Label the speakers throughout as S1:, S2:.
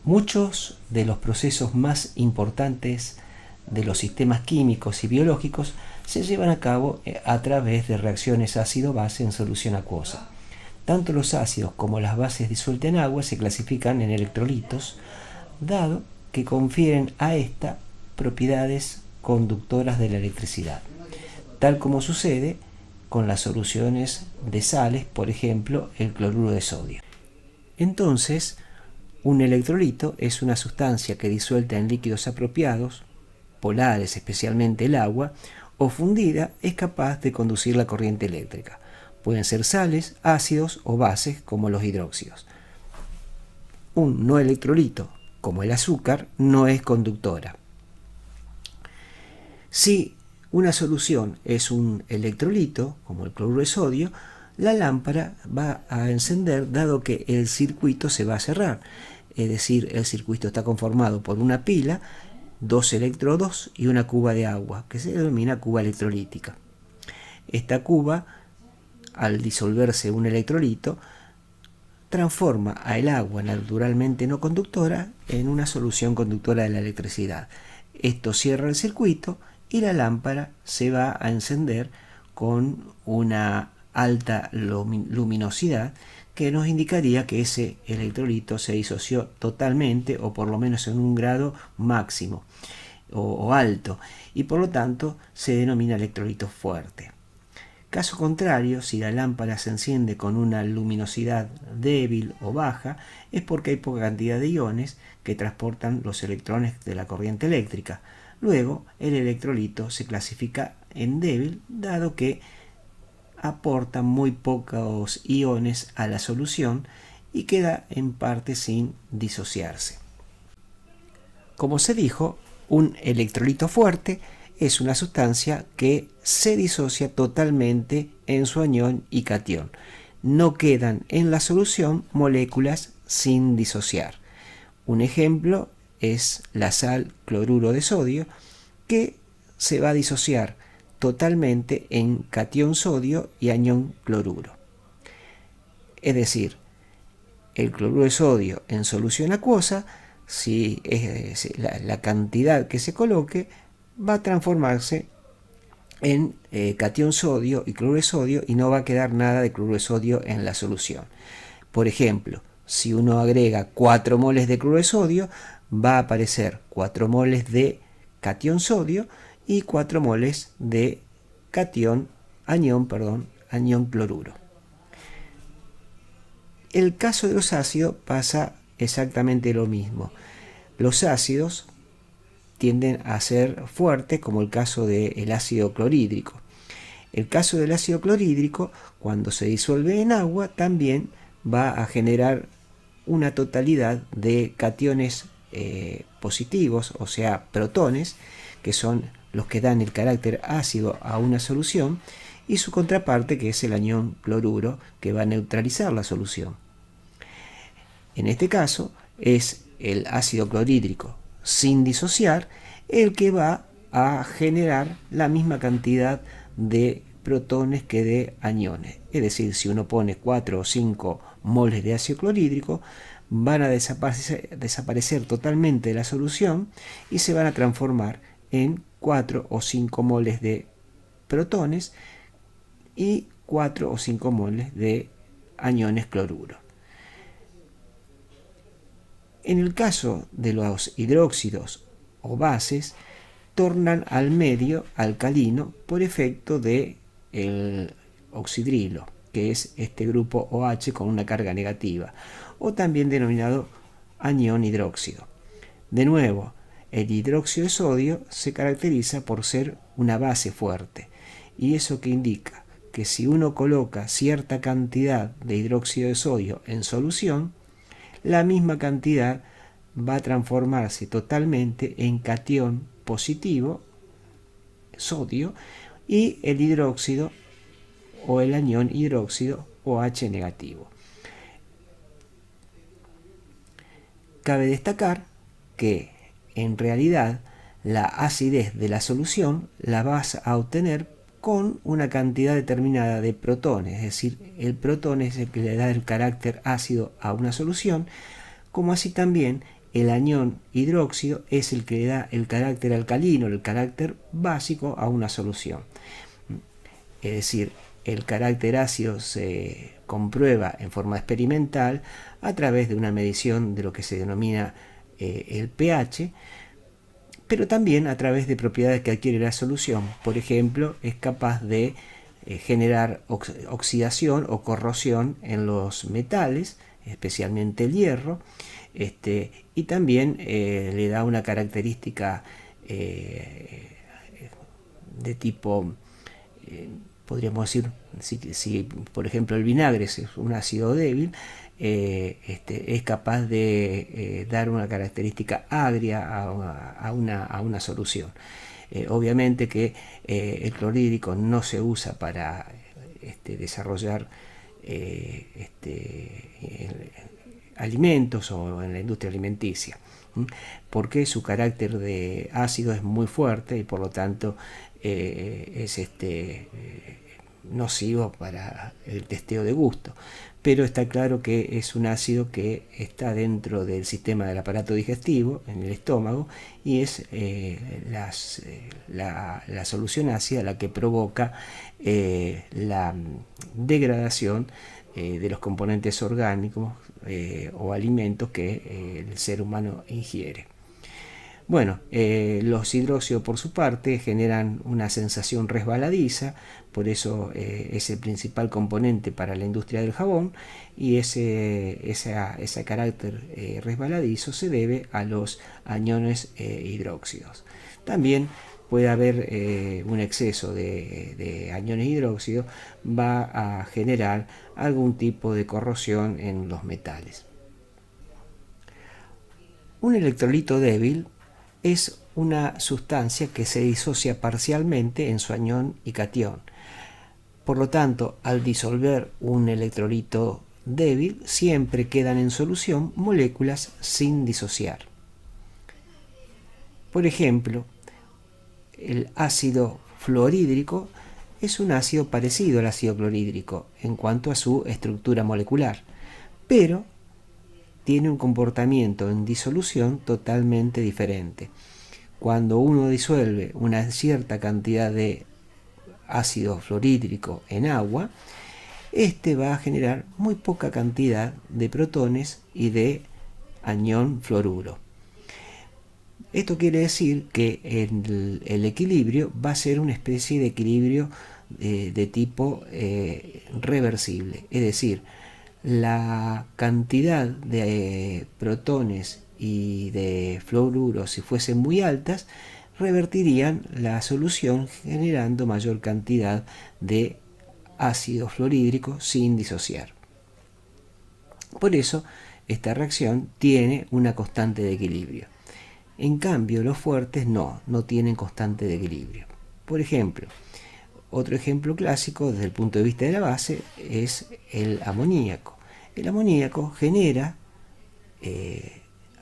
S1: Muchos de los procesos más importantes de los sistemas químicos y biológicos se llevan a cabo a través de reacciones ácido-base en solución acuosa. Tanto los ácidos como las bases disueltas en agua se clasifican en electrolitos, dado que confieren a esta propiedades conductoras de la electricidad, tal como sucede con las soluciones de sales, por ejemplo, el cloruro de sodio. Entonces, un electrolito es una sustancia que disuelta en líquidos apropiados, polares, especialmente el agua, o fundida, es capaz de conducir la corriente eléctrica. Pueden ser sales, ácidos o bases como los hidróxidos. Un no electrolito, como el azúcar, no es conductora. Si una solución es un electrolito, como el cloruro de sodio, la lámpara va a encender dado que el circuito se va a cerrar. Es decir, el circuito está conformado por una pila, dos electrodos y una cuba de agua, que se denomina cuba electrolítica. Esta cuba, al disolverse un electrolito, transforma al agua naturalmente no conductora en una solución conductora de la electricidad. Esto cierra el circuito y la lámpara se va a encender con una alta luminosidad que nos indicaría que ese electrolito se disoció totalmente o por lo menos en un grado máximo o alto, y por lo tanto se denomina electrolito fuerte. Caso contrario, si la lámpara se enciende con una luminosidad débil o baja, es porque hay poca cantidad de iones que transportan los electrones de la corriente eléctrica. Luego, el electrolito se clasifica en débil, dado que aporta muy pocos iones a la solución y queda en parte sin disociarse. Como se dijo, un electrolito fuerte es una sustancia que se disocia totalmente en su anión y catión. No quedan en la solución moléculas sin disociar. Un ejemplo es la sal cloruro de sodio, que se va a disociar totalmente en catión sodio y anión cloruro. Es decir, el cloruro de sodio en solución acuosa, si es la cantidad que se coloque, va a transformarse en catión sodio y cloruro de sodio y no va a quedar nada de cloruro de sodio en la solución. Por ejemplo, si uno agrega 4 moles de cloruro de sodio, va a aparecer 4 moles de catión sodio y 4 moles de anión cloruro. El caso de los ácidos pasa exactamente lo mismo. Los ácidos tienden a ser fuertes, como el caso del ácido clorhídrico. El caso del ácido clorhídrico, cuando se disuelve en agua, también va a generar una totalidad de cationes positivos, o sea, protones, que son los que dan el carácter ácido a una solución, y su contraparte, que es el anión cloruro, que va a neutralizar la solución. En este caso, es el ácido clorhídrico sin disociar el que va a generar la misma cantidad de protones que de aniones. Es decir, si uno pone 4 o 5 moles de ácido clorhídrico, van a desaparecer totalmente de la solución y se van a transformar en 4 o 5 moles de protones y 4 o 5 moles de aniones cloruro. En el caso de los hidróxidos o bases, tornan al medio alcalino por efecto del oxidrilo, que es este grupo OH con una carga negativa, o también denominado anión hidróxido. De nuevo, el hidróxido de sodio se caracteriza por ser una base fuerte, y eso que indica que si uno coloca cierta cantidad de hidróxido de sodio en solución, la misma cantidad va a transformarse totalmente en catión positivo, sodio, y el hidróxido o el anión hidróxido OH negativo. Cabe destacar que en realidad la acidez de la solución la vas a obtener con una cantidad determinada de protones, es decir, el protón es el que le da el carácter ácido a una solución, como así también el anión hidróxido es el que le da el carácter alcalino, el carácter básico a una solución. Es decir, el carácter ácido se comprueba en forma experimental a través de una medición de lo que se denomina el pH, pero también a través de propiedades que adquiere la solución. Por ejemplo, es capaz de generar oxidación o corrosión en los metales, especialmente el hierro, y también le da una característica de tipo, podríamos decir, si por ejemplo el vinagre es un ácido débil, es capaz de dar una característica agria a una solución. Obviamente que el clorhídrico no se usa para desarrollar alimentos o en la industria alimenticia, porque su carácter de ácido es muy fuerte y por lo tanto es nocivo para el testeo de gusto. Pero está claro que es un ácido que está dentro del sistema del aparato digestivo, en el estómago, y es la solución ácida la que provoca la degradación de los componentes orgánicos o alimentos que el ser humano ingiere. Bueno, los hidróxidos por su parte generan una sensación resbaladiza, por eso es el principal componente para la industria del jabón, y ese carácter resbaladizo se debe a los aniones hidróxidos. También puede haber un exceso de aniones hidróxidos, va a generar algún tipo de corrosión en los metales. Un electrolito débil es una sustancia que se disocia parcialmente en su anión y catión. Por lo tanto, al disolver un electrolito débil, siempre quedan en solución moléculas sin disociar. Por ejemplo, el ácido fluorhídrico es un ácido parecido al ácido clorhídrico en cuanto a su estructura molecular, pero tiene un comportamiento en disolución totalmente diferente. Cuando uno disuelve una cierta cantidad de ácido fluorhídrico en agua, este va a generar muy poca cantidad de protones y de anión fluoruro. Esto quiere decir que el equilibrio va a ser una especie de equilibrio de tipo reversible, es decir, la cantidad de protones y de fluoruro, si fuesen muy altas, revertirían la solución generando mayor cantidad de ácido fluorhídrico sin disociar. Por eso esta reacción tiene una constante de equilibrio. En cambio, los fuertes no tienen constante de equilibrio. Por ejemplo, otro ejemplo clásico desde el punto de vista de la base es el amoníaco. El amoníaco genera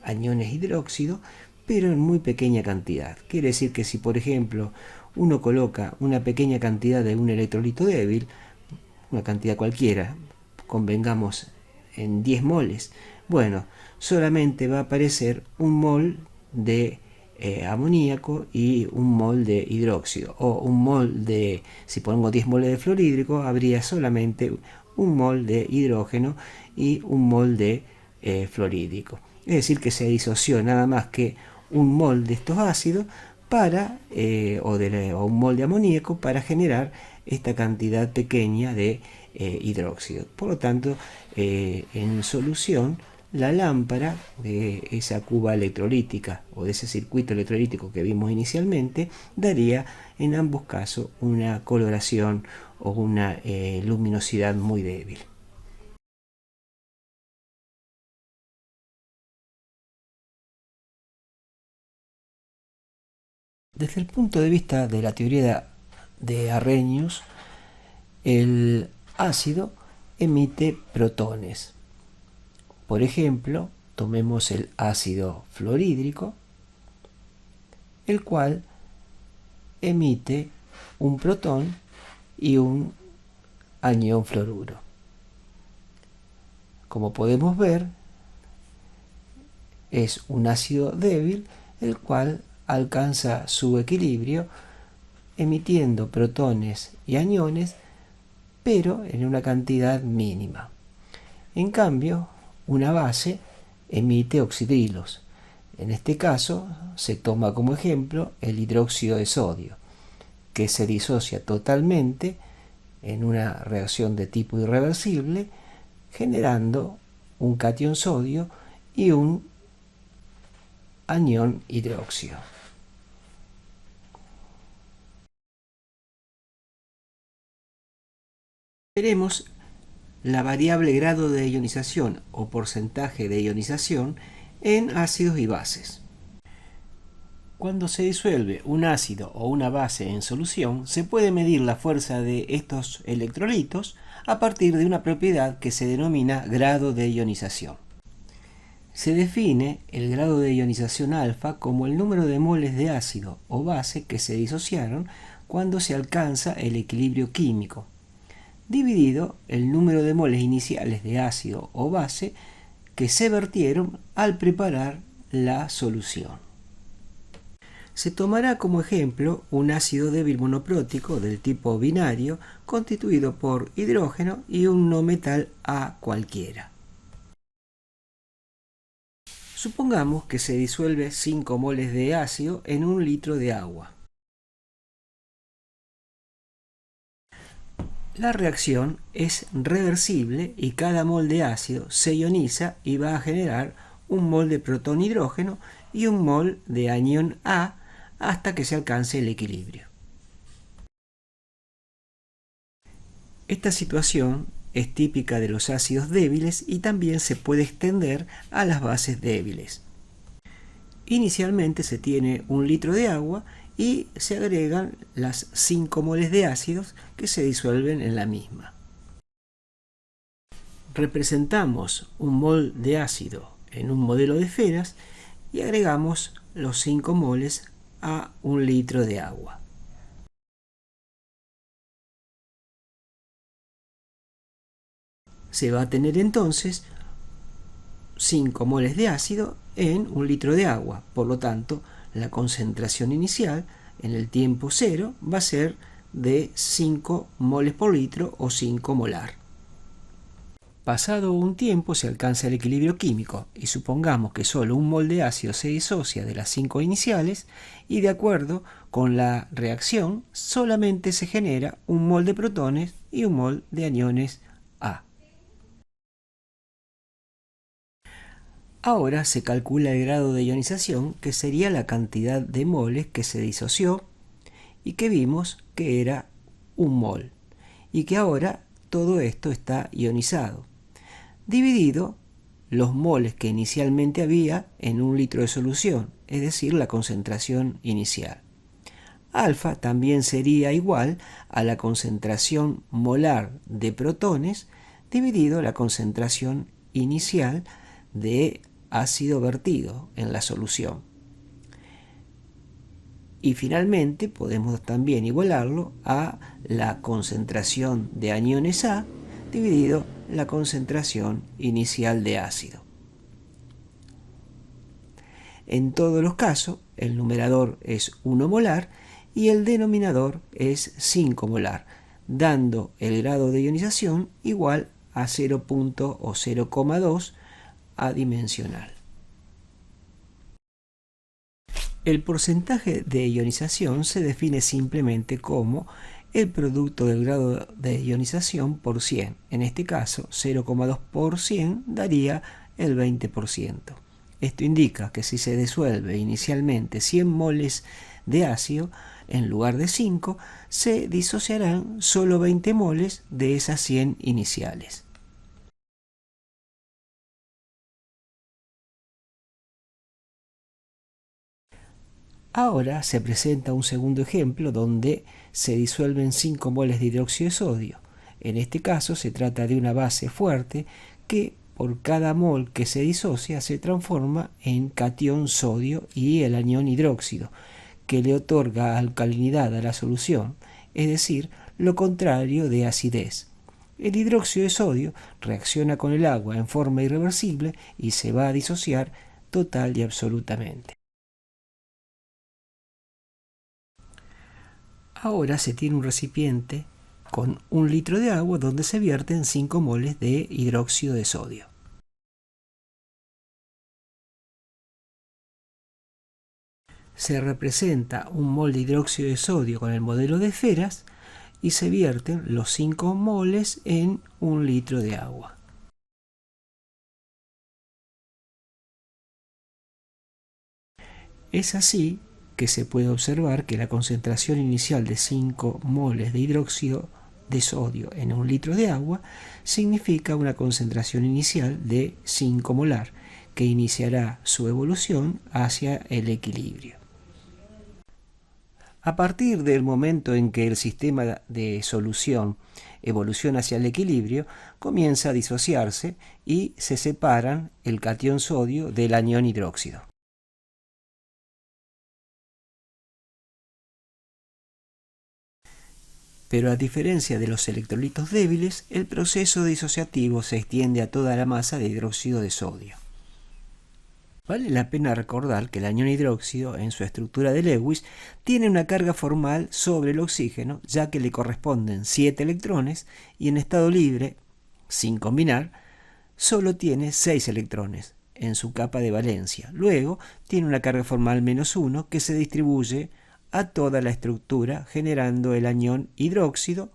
S1: aniones hidróxido, pero en muy pequeña cantidad. Quiere decir que si, por ejemplo, uno coloca una pequeña cantidad de un electrolito débil, una cantidad cualquiera, convengamos en 10 moles, bueno, solamente va a aparecer un mol de amoníaco y un mol de hidróxido, o un mol de, si pongo 10 moles de fluorhídrico, habría solamente un mol de hidrógeno y un mol de fluorhídrico. Es decir, que se disoció nada más que un mol de estos ácidos para, o un mol de amoníaco para generar esta cantidad pequeña de hidróxido. Por lo tanto, en solución, la lámpara de esa cuba electrolítica o de ese circuito electrolítico que vimos inicialmente daría en ambos casos una coloración o una luminosidad muy débil. Desde el punto de vista de la teoría de Arrhenius, el ácido emite protones. Por ejemplo, tomemos el ácido fluorhídrico, el cual emite un protón y un anión fluoruro. Como podemos ver, es un ácido débil, el cual alcanza su equilibrio emitiendo protones y aniones, pero en una cantidad mínima. En cambio, una base emite oxidrilos. En este caso, se toma como ejemplo el hidróxido de sodio, que se disocia totalmente en una reacción de tipo irreversible, generando un catión sodio y un anión hidróxido. Veremos la variable grado de ionización o porcentaje de ionización en ácidos y bases. Cuando se disuelve un ácido o una base en solución, se puede medir la fuerza de estos electrolitos a partir de una propiedad que se denomina grado de ionización. Se define el grado de ionización alfa como el número de moles de ácido o base que se disociaron cuando se alcanza el equilibrio químico, dividido el número de moles iniciales de ácido o base que se vertieron al preparar la solución. Se tomará como ejemplo un ácido débil monoprótico del tipo binario constituido por hidrógeno y un no metal A cualquiera. Supongamos que se disuelve 5 moles de ácido en 1 litro de agua. La reacción es reversible y cada mol de ácido se ioniza y va a generar un mol de protón hidrógeno y un mol de anión A hasta que se alcance el equilibrio. Esta situación es típica de los ácidos débiles y también se puede extender a las bases débiles. Inicialmente se tiene 1 litro de agua y se agregan las 5 moles de ácidos que se disuelven en la misma. Representamos un mol de ácido en un modelo de esferas y agregamos los 5 moles a 1 litro de agua. Se va a tener entonces 5 moles de ácido en 1 litro de agua. Por lo tanto, la concentración inicial en el tiempo cero va a ser de 5 moles por litro o 5 molar. Pasado un tiempo se alcanza el equilibrio químico y supongamos que solo un mol de ácido se disocia de las 5 iniciales y de acuerdo con la reacción solamente se genera un mol de protones y un mol de aniones A. Ahora se calcula el grado de ionización, que sería la cantidad de moles que se disoció y que vimos que era un mol, y que ahora todo esto está ionizado, dividido los moles que inicialmente había en 1 litro de solución, es decir, la concentración inicial. Alfa también sería igual a la concentración molar de protones dividido la concentración inicial de ácido vertido en la solución. Y finalmente podemos también igualarlo a la concentración de aniones A dividido la concentración inicial de ácido. En todos los casos, el numerador es 1 molar y el denominador es 5 molar, dando el grado de ionización igual a 0. O 0,2 adimensional. El porcentaje de ionización se define simplemente como el producto del grado de ionización por 100. En este caso, 0,2 por 100 daría el 20%. Esto indica que si se disuelve inicialmente 100 moles de ácido, en lugar de 5, se disociarán solo 20 moles de esas 100 iniciales. Ahora se presenta un segundo ejemplo donde se disuelven 5 moles de hidróxido de sodio. En este caso se trata de una base fuerte que por cada mol que se disocia se transforma en catión sodio y el anión hidróxido, que le otorga alcalinidad a la solución, es decir, lo contrario de acidez. El hidróxido de sodio reacciona con el agua en forma irreversible y se va a disociar total y absolutamente. Ahora se tiene un recipiente con 1 litro de agua donde se vierten 5 moles de hidróxido de sodio. Se representa 1 mol de hidróxido de sodio con el modelo de esferas y se vierten los 5 moles en 1 litro de agua. Es así que se puede observar que la concentración inicial de 5 moles de hidróxido de sodio en 1 litro de agua significa una concentración inicial de 5 molar, que iniciará su evolución hacia el equilibrio. A partir del momento en que el sistema de solución evoluciona hacia el equilibrio, comienza a disociarse y se separan el catión sodio del anión hidróxido. Pero a diferencia de los electrolitos débiles, el proceso disociativo se extiende a toda la masa de hidróxido de sodio. Vale la pena recordar que el anión hidróxido, en su estructura de Lewis, tiene una carga formal sobre el oxígeno, ya que le corresponden 7 electrones, y en estado libre, sin combinar, solo tiene 6 electrones en su capa de valencia. Luego, tiene una carga formal -1 que se distribuye a toda la estructura, generando el anión hidróxido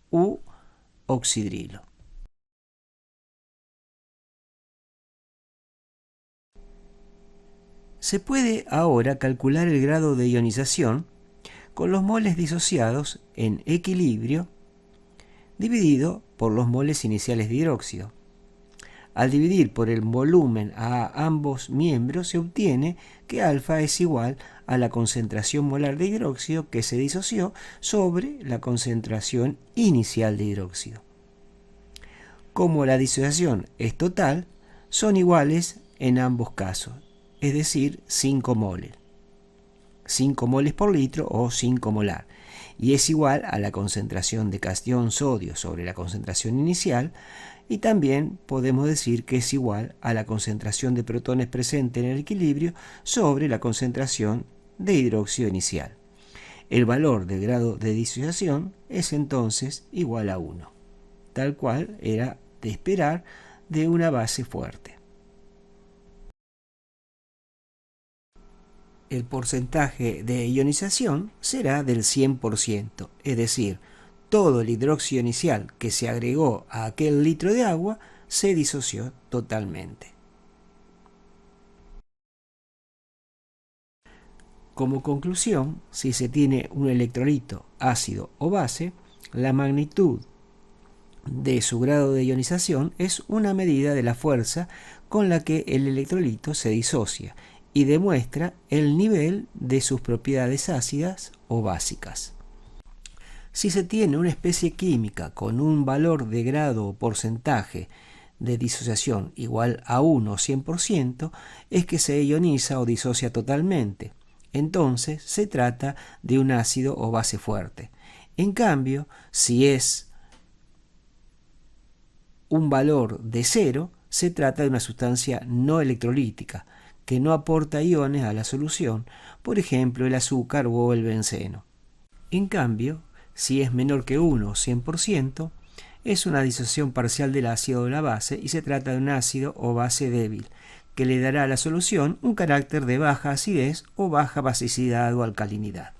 S1: u oxidrilo. Se puede ahora calcular el grado de ionización con los moles disociados en equilibrio dividido por los moles iniciales de hidróxido. Al dividir por el volumen a ambos miembros se obtiene que alfa es igual a la concentración molar de hidróxido que se disoció sobre la concentración inicial de hidróxido. Como la disociación es total, son iguales en ambos casos, es decir, 5 moles. 5 moles por litro o 5 molar, y es igual a la concentración de catión sodio sobre la concentración inicial, y también podemos decir que es igual a la concentración de protones presente en el equilibrio sobre la concentración de hidróxido inicial. El valor del grado de disociación es entonces igual a 1, tal cual era de esperar de una base fuerte. El porcentaje de ionización será del 100%, es decir, todo el hidróxido inicial que se agregó a aquel litro de agua se disoció totalmente. Como conclusión, si se tiene un electrolito ácido o base, la magnitud de su grado de ionización es una medida de la fuerza con la que el electrolito se disocia y demuestra el nivel de sus propiedades ácidas o básicas. Si se tiene una especie química con un valor de grado o porcentaje de disociación igual a 1 o 100%, es que se ioniza o disocia totalmente. Entonces se trata de un ácido o base fuerte. En cambio, si es un valor de 0, se trata de una sustancia no electrolítica, que no aporta iones a la solución, por ejemplo el azúcar o el benceno. En cambio, si es menor que 1 o 100%, es una disociación parcial del ácido o de la base y se trata de un ácido o base débil, que le dará a la solución un carácter de baja acidez o baja basicidad o alcalinidad.